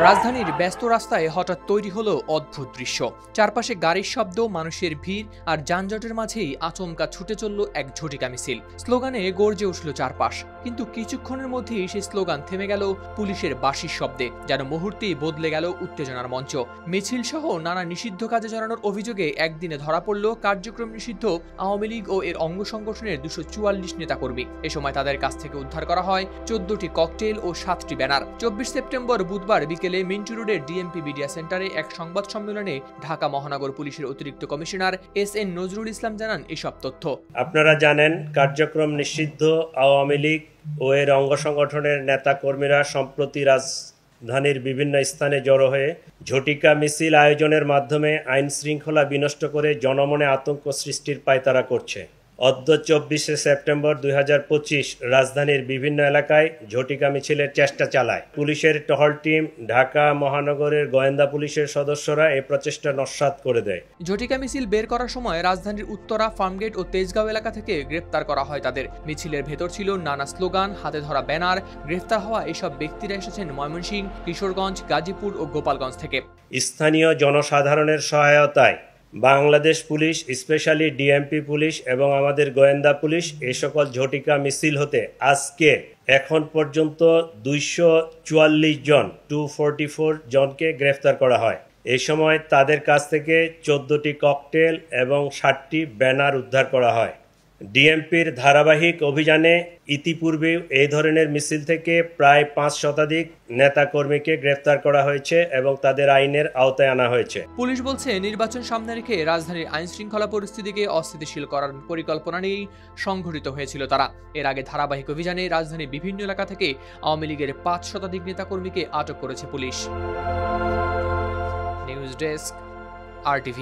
রাজধানীর ব্যস্ত রাস্তায় হঠাৎ তৈরি হলো অদ্ভুত দৃশ্য। চারপাশে গাড়ির শব্দ, মানুষের ভিড় আর যানজটের মাঝেই আচমকা ছুটে চলল এক ঝটিকা মিছিল। স্লোগানে গর্জে উঠল চারপাশ, কিন্তু কিছুক্ষণের মধ্যেই সেই স্লোগান থেমে গেল পুলিশের বাঁশির শব্দে, যেন মুহূর্তেই বদলে গেল উত্তেজনার মঞ্চ। মিছিল সহ নানা নিষিদ্ধ কাজে জড়ানোর অভিযোগে একদিনে ধরা পড়ল কার্যক্রম নিষিদ্ধ আওয়ামী লীগ ও এর অঙ্গ সংগঠনের 244 নেতাকর্মী। এ সময় তাদের কাছ থেকে উদ্ধার করা হয় 14টি ককটেল ও 7টি ব্যানার। 24 সেপ্টেম্বর বুধবার বিকেলে মিন্টু রোডের ডিএমপি মিডিয়া সেন্টারে এক সংবাদ সম্মেলনে ঢাকা মহানগর পুলিশের অতিরিক্ত কমিশনার এস.এন. নজরুল ইসলাম জানান এসব তথ্য। আপনারা জানেন, কার্যক্রম নিষিদ্ধ আওয়ামী লীগ ও এর অঙ্গ সংগঠনের নেতা কর্মীরা সম্প্রতি রাজধানীর বিভিন্ন স্থানে জড়ো হয়ে ঝটিকা মিছিল আয়োজনের মাধ্যমে আইন শৃঙ্খলা বিনষ্ট করে জনমনে আতঙ্ক সৃষ্টির পায়তারা করছে। অদ্য 24 সেপ্টেম্বর 2025 রাজধানীর বিভিন্ন এলাকায় ঝটিকা মিছিলের চেষ্টা চালায়। পুলিশের টহল টিম, ঢাকা মহানগরের গোয়েন্দা পুলিশের সদস্যরা এই প্রচেষ্টা নস্যাৎ করে দেয়। ঝটিকা মিছিল বের করার সময় রাজধানীর উত্তরা, ফার্মগেট ও তেজগাঁও এলাকা থেকে গ্রেফতার করা হয় তাদের। মিছিলের ভেতর ছিল নানা স্লোগান, হাতে ধরা ব্যানার। গ্রেফতার হওয়া এসব ব্যক্তিরা এসেছেন ময়মনসিংহ, কিশোরগঞ্জ, গাজীপুর ও গোপালগঞ্জ থেকে। স্থানীয় জনসাধারণের সহায়তায় Bangladesh police, specially DMP police এবং আমাদের গোয়েন্দা পুলিশ এই সকল ঝটিকা মিছিল হতে আজকে এখন পর্যন্ত 244 জন 244 জনকে গ্রেফতার করা হয়। এই সময় তাদের কাছ থেকে 14টি ককটেল এবং 60টি ব্যানার উদ্ধার করা হয়। ডিএমপির ধারাবাহিক অভিযানে ইতিপূর্বে এই ধরনের মিছিল থেকে প্রায় 5 শতাধিক নেতাকর্মীকে গ্রেফতার করা হয়েছে এবং তাদের আইনের আওতায় আনা হয়েছে। পুলিশ বলছে, নির্বাচন সামনে রেখে রাজধানীর আইন শৃঙ্খলা পরিস্থিতিকে অস্থিতিশীল করার পরিকল্পনা নিয়েই সংঘটিত হয়েছিল তারা। এর আগে ধারাবাহিক অভিযানে রাজধানীর বিভিন্ন এলাকা থেকে আওয়ামী লীগের 5 শতাধিক নেতাকর্মীকে আটক করেছে পুলিশ। News desk, RTV।